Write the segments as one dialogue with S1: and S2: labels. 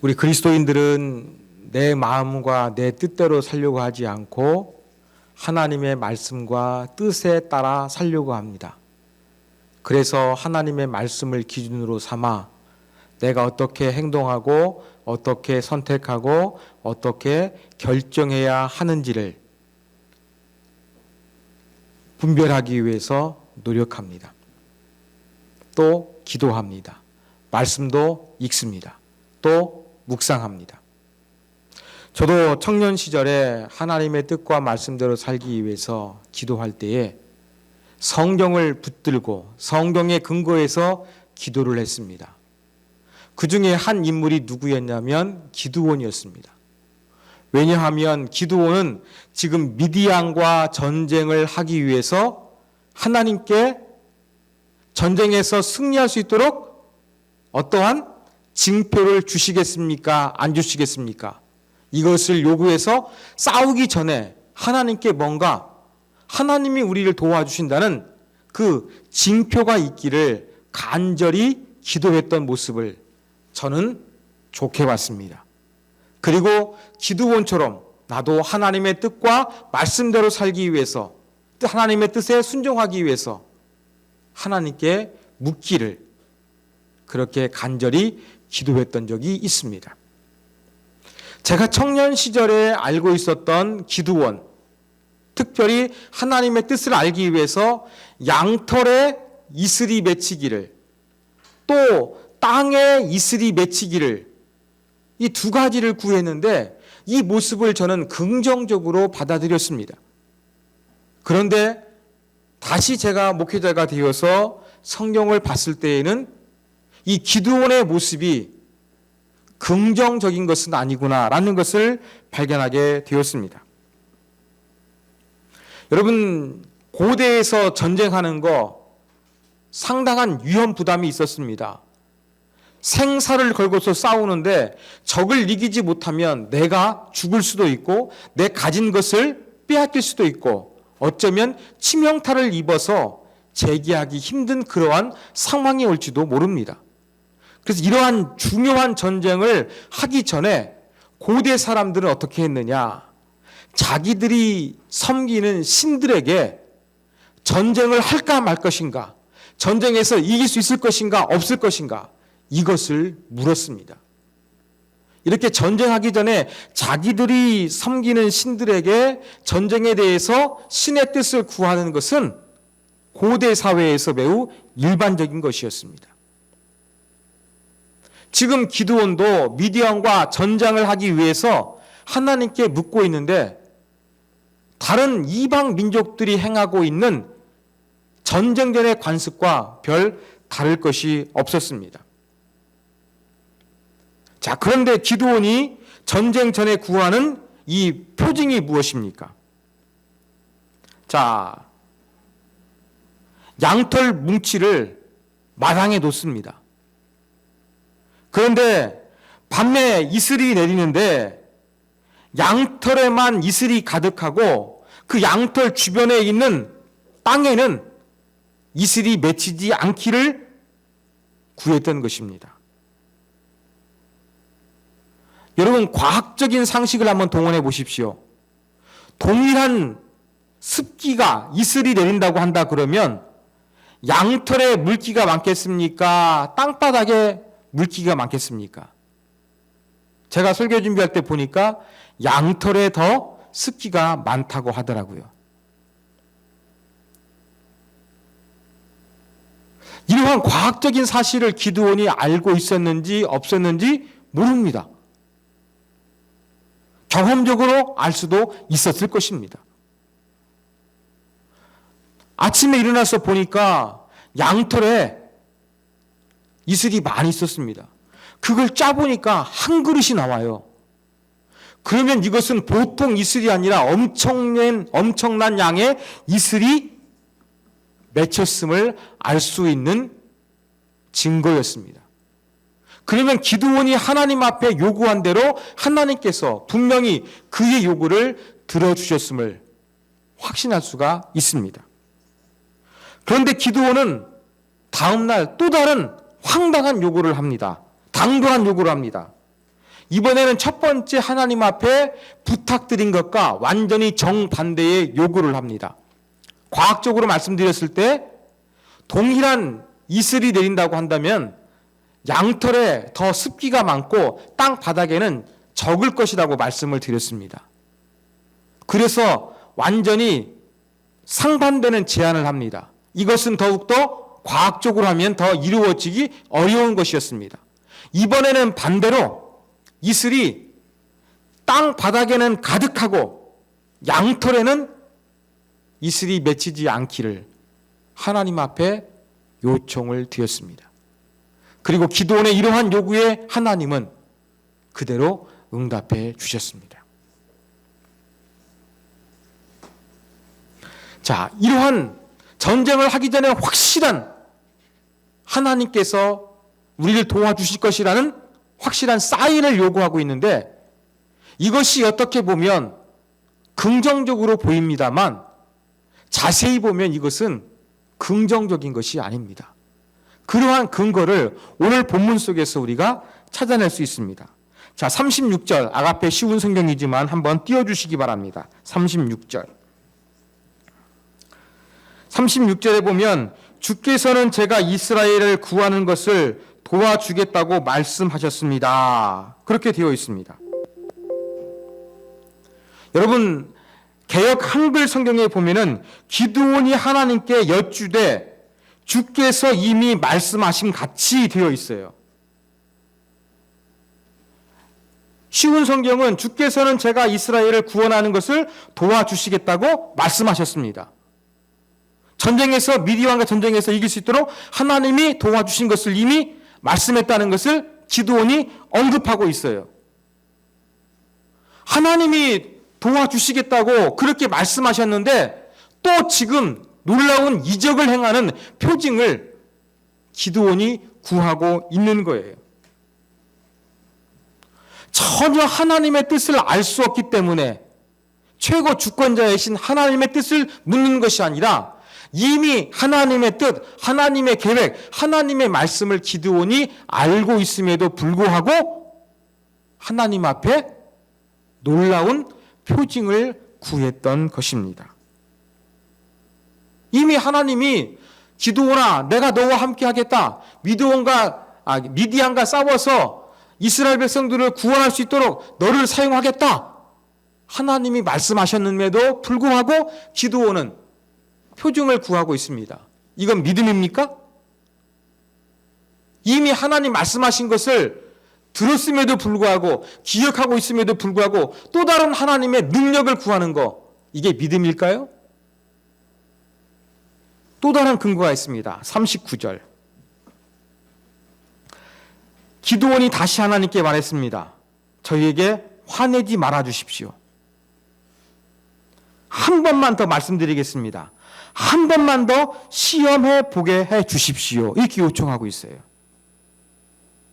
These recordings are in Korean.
S1: 우리 그리스도인들은 내 마음과 내 뜻대로 살려고 하지 않고 하나님의 말씀과 뜻에 따라 살려고 합니다. 그래서 하나님의 말씀을 기준으로 삼아 내가 어떻게 행동하고 어떻게 선택하고 어떻게 결정해야 하는지를 분별하기 위해서 노력합니다. 또 기도합니다. 말씀도 읽습니다. 또 묵상합니다. 저도 청년 시절에 하나님의 뜻과 말씀대로 살기 위해서 기도할 때에 성경을 붙들고 성경의 근거에서 기도를 했습니다. 그 중에 한 인물이 누구였냐면 기드온이었습니다. 왜냐하면 기드온은 지금 미디안과 전쟁을 하기 위해서 하나님께 전쟁에서 승리할 수 있도록 어떠한 징표를 주시겠습니까? 안 주시겠습니까? 이것을 요구해서 싸우기 전에 하나님께 뭔가 하나님이 우리를 도와주신다는 그 징표가 있기를 간절히 기도했던 모습을 저는 좋게 봤습니다. 그리고 기드온처럼 나도 하나님의 뜻과 말씀대로 살기 위해서 하나님의 뜻에 순종하기 위해서 하나님께 묻기를 그렇게 간절히 기도했던 적이 있습니다. 제가 청년 시절에 알고 있었던 기드온, 특별히 하나님의 뜻을 알기 위해서 양털에 이슬이 맺히기를 또 땅에 이슬이 맺히기를 이 두 가지를 구했는데 이 모습을 저는 긍정적으로 받아들였습니다. 그런데 다시 제가 목회자가 되어서 성경을 봤을 때에는 이 기드온의 모습이 긍정적인 것은 아니구나라는 것을 발견하게 되었습니다. 여러분, 고대에서 전쟁하는 거 상당한 위험 부담이 있었습니다. 생사를 걸고서 싸우는데 적을 이기지 못하면 내가 죽을 수도 있고 내 가진 것을 빼앗길 수도 있고 어쩌면 치명타를 입어서 재기하기 힘든 그러한 상황이 올지도 모릅니다. 그래서 이러한 중요한 전쟁을 하기 전에 고대 사람들은 어떻게 했느냐? 자기들이 섬기는 신들에게 전쟁을 할까 말 것인가? 전쟁에서 이길 수 있을 것인가? 없을 것인가? 이것을 물었습니다. 이렇게 전쟁하기 전에 자기들이 섬기는 신들에게 전쟁에 대해서 신의 뜻을 구하는 것은 고대 사회에서 매우 일반적인 것이었습니다. 지금 기드온도 미디안과 전쟁을 하기 위해서 하나님께 묻고 있는데 다른 이방 민족들이 행하고 있는 전쟁전의 관습과 별 다를 것이 없었습니다. 자, 그런데 기드온이 전쟁 전에 구하는 이 표징이 무엇입니까? 자, 양털 뭉치를 마당에 놓습니다. 그런데 밤에 이슬이 내리는데 양털에만 이슬이 가득하고 그 양털 주변에 있는 땅에는 이슬이 맺히지 않기를 구했던 것입니다. 여러분, 과학적인 상식을 한번 동원해 보십시오. 동일한 습기가 이슬이 내린다고 한다 그러면 양털에 물기가 많겠습니까? 땅바닥에 물기가 많겠습니까? 제가 설교 준비할 때 보니까 양털에 더 습기가 많다고 하더라고요. 이러한 과학적인 사실을 기드온이 알고 있었는지 없었는지 모릅니다. 경험적으로 알 수도 있었을 것입니다. 아침에 일어나서 보니까 양털에 이슬이 많이 있었습니다. 그걸 짜보니까 한 그릇이 나와요. 그러면 이것은 보통 이슬이 아니라 엄청난 양의 이슬이 맺혔음을 알 수 있는 증거였습니다. 그러면 기드온이 하나님 앞에 요구한 대로 하나님께서 분명히 그의 요구를 들어주셨음을 확신할 수가 있습니다. 그런데 기드온은 다음날 또 다른 황당한 요구를 합니다. 당돌한 요구를 합니다. 이번에는 첫 번째 하나님 앞에 부탁드린 것과 완전히 정반대의 요구를 합니다. 과학적으로 말씀드렸을 때 동일한 이슬이 내린다고 한다면 양털에 더 습기가 많고 땅 바닥에는 적을 것이라고 말씀을 드렸습니다. 그래서 완전히 상반되는 제안을 합니다. 이것은 더욱더 과학적으로 하면 더 이루어지기 어려운 것이었습니다. 이번에는 반대로 이슬이 땅 바닥에는 가득하고 양털에는 이슬이 맺히지 않기를 하나님 앞에 요청을 드렸습니다. 그리고 기도원의 이러한 요구에 하나님은 그대로 응답해 주셨습니다. 자, 이러한 전쟁을 하기 전에 확실한 하나님께서 우리를 도와주실 것이라는 확실한 사인을 요구하고 있는데 이것이 어떻게 보면 긍정적으로 보입니다만 자세히 보면 이것은 긍정적인 것이 아닙니다. 그러한 근거를 오늘 본문 속에서 우리가 찾아낼 수 있습니다. 자, 36절 아가페 쉬운 성경이지만 한번 띄워주시기 바랍니다. 36절에 보면 주께서는 제가 이스라엘을 구하는 것을 도와주겠다고 말씀하셨습니다. 그렇게 되어 있습니다. 여러분, 개역 한글 성경에 보면은 기드온이 하나님께 여쭈되 주께서 이미 말씀하신 같이 되어 있어요. 쉬운 성경은 주께서는 제가 이스라엘을 구원하는 것을 도와주시겠다고 말씀하셨습니다. 전쟁에서 미디안과 전쟁에서 이길 수 있도록 하나님이 도와주신 것을 이미 말씀했다는 것을 기드온이 언급하고 있어요. 하나님이 도와주시겠다고 그렇게 말씀하셨는데 또 지금 놀라운 이적을 행하는 표징을 기드온이 구하고 있는 거예요. 전혀 하나님의 뜻을 알 수 없기 때문에 최고 주권자이신 하나님의 뜻을 묻는 것이 아니라 이미 하나님의 뜻, 하나님의 계획, 하나님의 말씀을 기드온이 알고 있음에도 불구하고 하나님 앞에 놀라운 표징을 구했던 것입니다. 이미 하나님이 기드온아, 내가 너와 함께 하겠다. 미디안과 싸워서 이스라엘 백성들을 구원할 수 있도록 너를 사용하겠다. 하나님이 말씀하셨음에도 불구하고 기드온은 표징을 구하고 있습니다. 이건 믿음입니까? 이미 하나님 말씀하신 것을 들었음에도 불구하고 기억하고 있음에도 불구하고 또 다른 하나님의 능력을 구하는 거, 이게 믿음일까요? 또 다른 근거가 있습니다. 39절. 기드온이 다시 하나님께 말했습니다. 저희에게 화내지 말아 주십시오. 한 번만 더 말씀드리겠습니다. 한 번만 더 시험해 보게 해 주십시오. 이렇게 요청하고 있어요.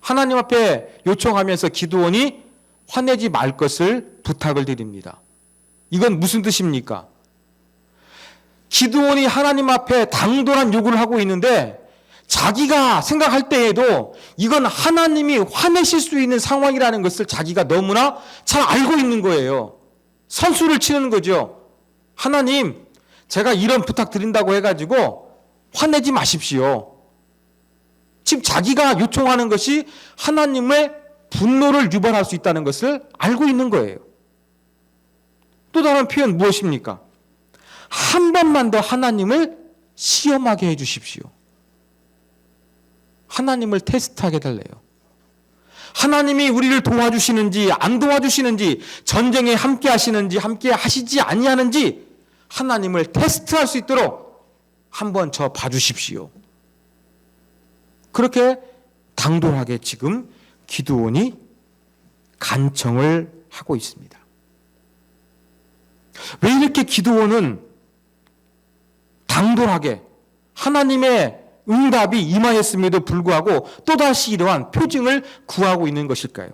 S1: 하나님 앞에 요청하면서 기드온이 화내지 말 것을 부탁을 드립니다. 이건 무슨 뜻입니까? 기드온이 하나님 앞에 당돌한 요구를 하고 있는데 자기가 생각할 때에도 이건 하나님이 화내실 수 있는 상황이라는 것을 자기가 너무나 잘 알고 있는 거예요. 선수를 치는 거죠. 하나님, 제가 이런 부탁 드린다고 해가지고 화내지 마십시오. 지금 자기가 요청하는 것이 하나님의 분노를 유발할 수 있다는 것을 알고 있는 거예요. 또 다른 표현 무엇입니까? 한 번만 더 하나님을 시험하게 해 주십시오. 하나님을 테스트하게 달래요. 하나님이 우리를 도와주시는지 안 도와주시는지, 전쟁에 함께 하시는지 함께 하시지 아니하는지 하나님을 테스트할 수 있도록 한번 저 봐주십시오. 그렇게 당돌하게 지금 기드온이 간청을 하고 있습니다. 왜 이렇게 기드온은 당돌하게 하나님의 응답이 임하였음에도 불구하고 또다시 이러한 표징을 구하고 있는 것일까요?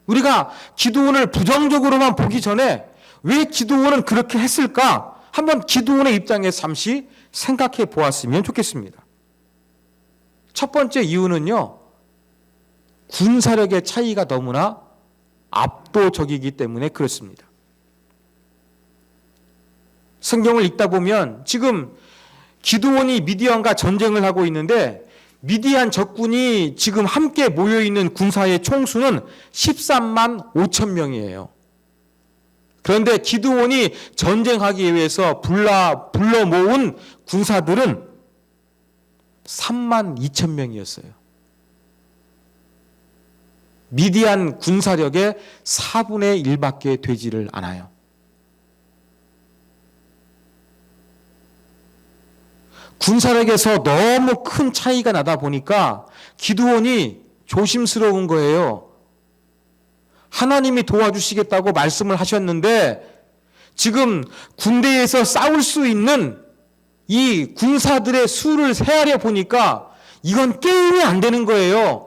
S1: 우리가 기드온을 부정적으로만 보기 전에 왜 기드온은 그렇게 했을까? 한번 기드온의 입장에서 잠시 생각해 보았으면 좋겠습니다. 첫 번째 이유는요, 군사력의 차이가 너무나 압도적이기 때문에 그렇습니다. 성경을 읽다 보면 지금 기드온이 미디안과 전쟁을 하고 있는데 미디안 적군이 지금 함께 모여있는 군사의 총수는 13만 5천 명이에요. 그런데 기드온이 전쟁하기 위해서 불러 모은 군사들은 3만 2천 명이었어요. 미디안 군사력의 4분의 1밖에 되지를 않아요. 군사력에서 너무 큰 차이가 나다 보니까 기드온이 조심스러운 거예요. 하나님이 도와주시겠다고 말씀을 하셨는데 지금 군대에서 싸울 수 있는 이 군사들의 수를 세하려 보니까 이건 게임이 안 되는 거예요.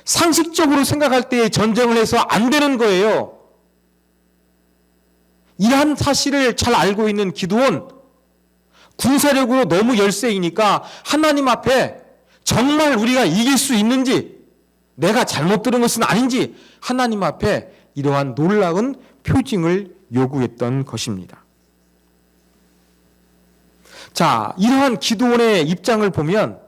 S1: 상식적으로 생각할 때 전쟁을 해서 안 되는 거예요. 이러한 사실을 잘 알고 있는 기드온, 군사력으로 너무 열세이니까 하나님 앞에 정말 우리가 이길 수 있는지, 내가 잘못 들은 것은 아닌지 하나님 앞에 이러한 놀라운 표징을 요구했던 것입니다. 자, 이러한 기드온의 입장을 보면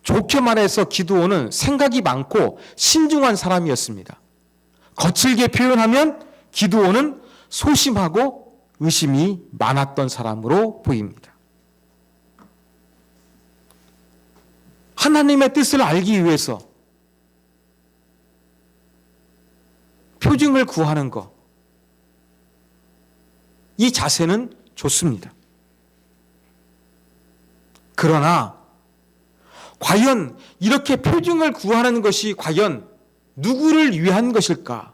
S1: 좋게 말해서 기드온은 생각이 많고 신중한 사람이었습니다. 거칠게 표현하면 기드온은 소심하고 의심이 많았던 사람으로 보입니다. 하나님의 뜻을 알기 위해서 표징을 구하는 것, 이 자세는 좋습니다. 그러나 과연 이렇게 표징을 구하는 것이 과연 누구를 위한 것일까?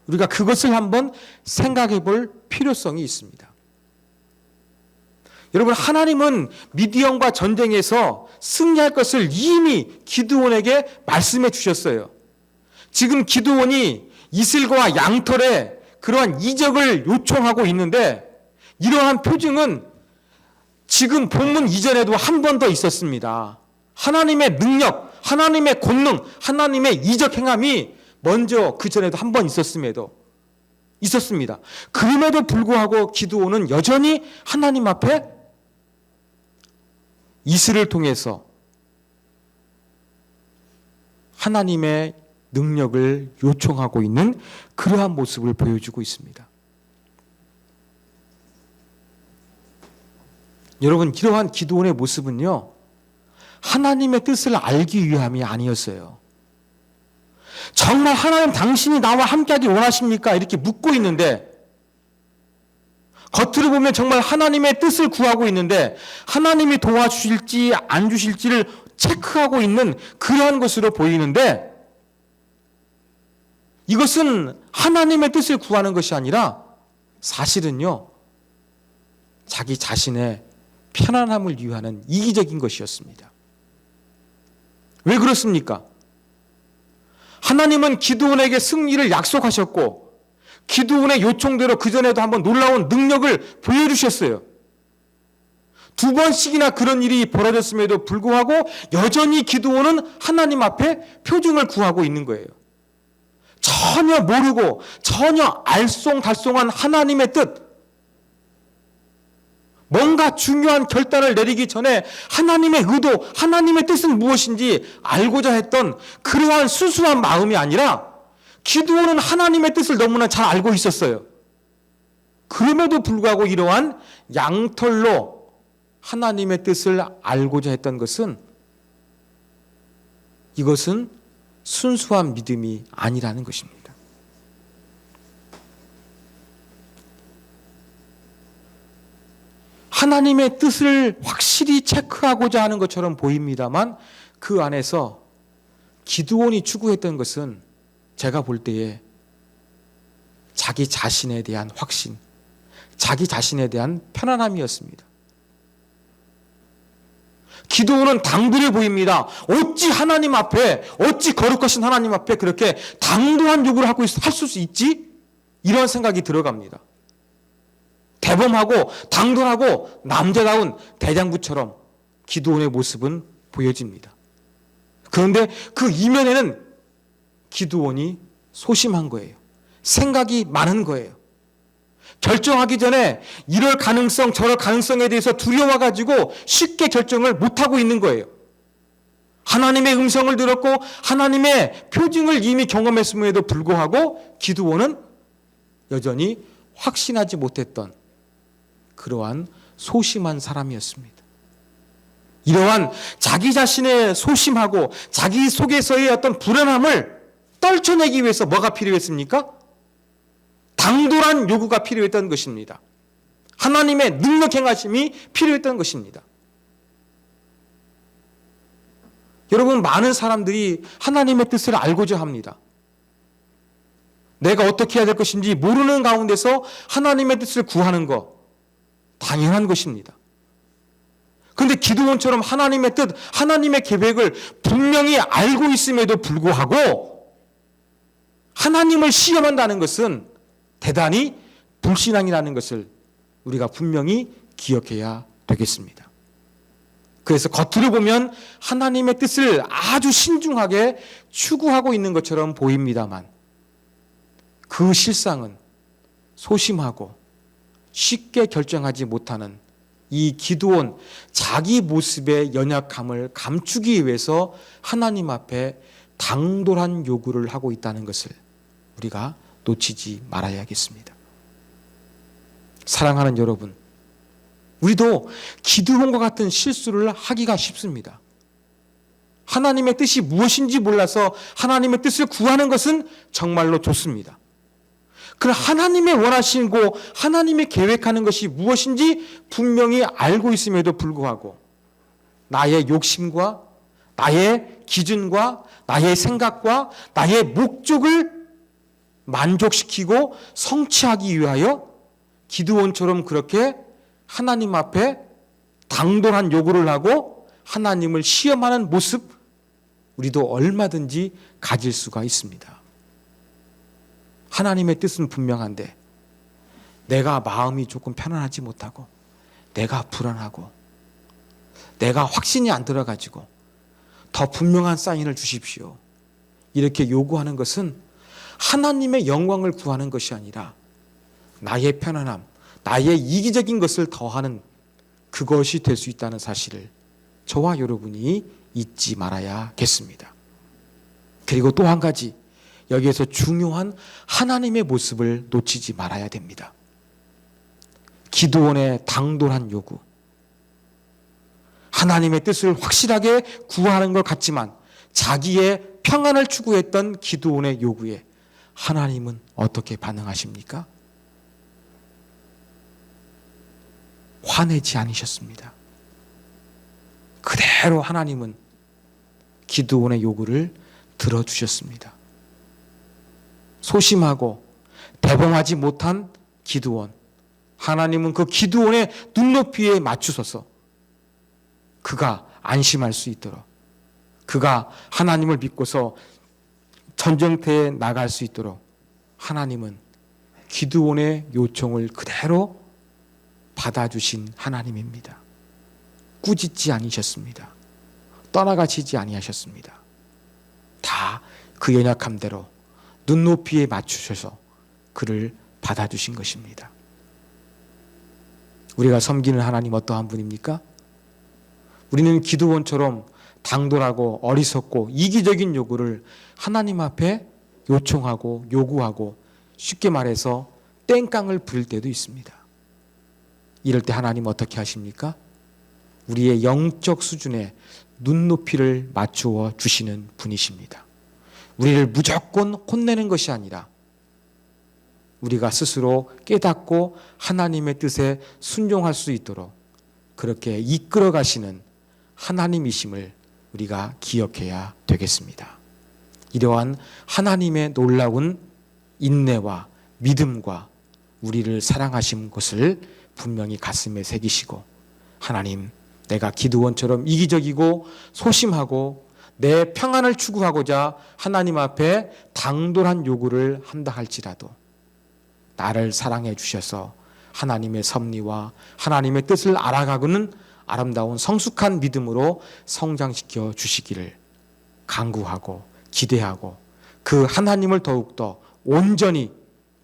S1: 우리가 그것을 한번 생각해 볼 필요성이 있습니다. 여러분, 하나님은 미디안과 전쟁에서 승리할 것을 이미 기드온에게 말씀해 주셨어요. 지금 기드온이 이슬과 양털에 그러한 이적을 요청하고 있는데 이러한 표징은 지금 본문 이전에도 한 번 더 있었습니다. 하나님의 능력, 하나님의 권능, 하나님의 이적 행함이 먼저 그 전에도 한 번 있었습니다. 그럼에도 불구하고 기드온은 여전히 하나님 앞에 이슬을 통해서 하나님의 능력을 요청하고 있는 그러한 모습을 보여주고 있습니다. 여러분, 이러한 기드온의 모습은요, 하나님의 뜻을 알기 위함이 아니었어요. 정말 하나님 당신이 나와 함께하기 원하십니까? 이렇게 묻고 있는데, 겉으로 보면 정말 하나님의 뜻을 구하고 있는데 하나님이 도와주실지 안 주실지를 체크하고 있는 그러한 것으로 보이는데, 이것은 하나님의 뜻을 구하는 것이 아니라 사실은요, 자기 자신의 편안함을 위하는 이기적인 것이었습니다. 왜 그렇습니까? 하나님은 기드온에게 승리를 약속하셨고 기드온의 요청대로 그전에도 한번 놀라운 능력을 보여주셨어요. 2번씩이나 그런 일이 벌어졌음에도 불구하고 여전히 기드온은 하나님 앞에 표징을 구하고 있는 거예요. 전혀 모르고 전혀 알쏭달쏭한 하나님의 뜻, 뭔가 중요한 결단을 내리기 전에 하나님의 의도, 하나님의 뜻은 무엇인지 알고자 했던 그러한 수수한 마음이 아니라 기드온은 하나님의 뜻을 너무나 잘 알고 있었어요. 그럼에도 불구하고 이러한 양털로 하나님의 뜻을 알고자 했던 것은, 이것은 순수한 믿음이 아니라는 것입니다. 하나님의 뜻을 확실히 체크하고자 하는 것처럼 보입니다만 그 안에서 기드온이 추구했던 것은 제가 볼 때에 자기 자신에 대한 확신, 자기 자신에 대한 편안함이었습니다. 기드온은 당돌해 보입니다. 어찌 하나님 앞에, 어찌 거룩하신 하나님 앞에 그렇게 당돌한 요구를 할 수 있지? 이런 생각이 들어갑니다. 대범하고 당돌하고 남자다운 대장부처럼 기드온의 모습은 보여집니다. 그런데 그 이면에는 기드온이 소심한 거예요. 생각이 많은 거예요. 결정하기 전에 이럴 가능성 저럴 가능성에 대해서 두려워가지고 쉽게 결정을 못하고 있는 거예요. 하나님의 음성을 들었고 하나님의 표징을 이미 경험했음에도 불구하고 기드온은 여전히 확신하지 못했던 그러한 소심한 사람이었습니다. 이러한 자기 자신의 소심하고 자기 속에서의 어떤 불안함을 떨쳐내기 위해서 뭐가 필요했습니까? 당돌한 요구가 필요했던 것입니다. 하나님의 능력 행하심이 필요했던 것입니다. 여러분, 많은 사람들이 하나님의 뜻을 알고자 합니다. 내가 어떻게 해야 될 것인지 모르는 가운데서 하나님의 뜻을 구하는 것 당연한 것입니다. 그런데 기드온처럼 하나님의 뜻, 하나님의 계획을 분명히 알고 있음에도 불구하고 하나님을 시험한다는 것은 대단히 불신앙이라는 것을 우리가 분명히 기억해야 되겠습니다. 그래서 겉으로 보면 하나님의 뜻을 아주 신중하게 추구하고 있는 것처럼 보입니다만 그 실상은 소심하고 쉽게 결정하지 못하는 이 기드온 자기 모습의 연약함을 감추기 위해서 하나님 앞에 당돌한 요구를 하고 있다는 것을 우리가 놓치지 말아야겠습니다. 사랑하는 여러분, 우리도 기드온과 같은 실수를 하기가 쉽습니다. 하나님의 뜻이 무엇인지 몰라서 하나님의 뜻을 구하는 것은 정말로 좋습니다. 그러나 하나님의 원하시고 하나님의 계획하는 것이 무엇인지 분명히 알고 있음에도 불구하고 나의 욕심과 나의 기준과 나의 생각과 나의 목적을 만족시키고 성취하기 위하여 기드온처럼 그렇게 하나님 앞에 당돌한 요구를 하고 하나님을 시험하는 모습 우리도 얼마든지 가질 수가 있습니다. 하나님의 뜻은 분명한데 내가 마음이 조금 편안하지 못하고 내가 불안하고 내가 확신이 안 들어가지고 더 분명한 사인을 주십시오. 이렇게 요구하는 것은 하나님의 영광을 구하는 것이 아니라 나의 편안함, 나의 이기적인 것을 더하는 그것이 될 수 있다는 사실을 저와 여러분이 잊지 말아야겠습니다. 그리고 또 한 가지 여기에서 중요한 하나님의 모습을 놓치지 말아야 됩니다. 기드온의 당돌한 요구. 하나님의 뜻을 확실하게 구하는 것 같지만 자기의 평안을 추구했던 기드온의 요구에 하나님은 어떻게 반응하십니까? 화내지 않으셨습니다. 그대로 하나님은 기드온의 요구를 들어주셨습니다. 소심하고 대범하지 못한 기드온, 하나님은 그 기드온의 눈높이에 맞추셔서 그가 안심할 수 있도록, 그가 하나님을 믿고서 전쟁터에 나갈 수 있도록 하나님은 기드온의 요청을 그대로 받아주신 하나님입니다. 꾸짖지 않으셨습니다. 떠나가시지 아니하셨습니다. 다 그 연약함대로 눈높이에 맞추셔서 그를 받아주신 것입니다. 우리가 섬기는 하나님 어떠한 분입니까? 우리는 기드온처럼 당돌하고 어리석고 이기적인 요구를 하나님 앞에 요청하고 요구하고 쉽게 말해서 땡깡을 부릴 때도 있습니다. 이럴 때 하나님 어떻게 하십니까? 우리의 영적 수준에 눈높이를 맞추어 주시는 분이십니다. 우리를 무조건 혼내는 것이 아니라 우리가 스스로 깨닫고 하나님의 뜻에 순종할 수 있도록 그렇게 이끌어 가시는 하나님이심을 우리가 기억해야 되겠습니다. 이러한 하나님의 놀라운 인내와 믿음과 우리를 사랑하신 것을 분명히 가슴에 새기시고 하나님, 내가 기드온처럼 이기적이고 소심하고 내 평안을 추구하고자 하나님 앞에 당돌한 요구를 한다 할지라도 나를 사랑해 주셔서 하나님의 섭리와 하나님의 뜻을 알아가고는 아름다운 성숙한 믿음으로 성장시켜 주시기를 간구하고 기대하고 그 하나님을 더욱더 온전히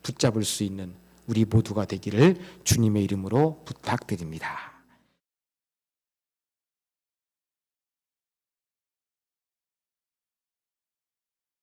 S1: 붙잡을 수 있는 우리 모두가 되기를 주님의 이름으로 부탁드립니다.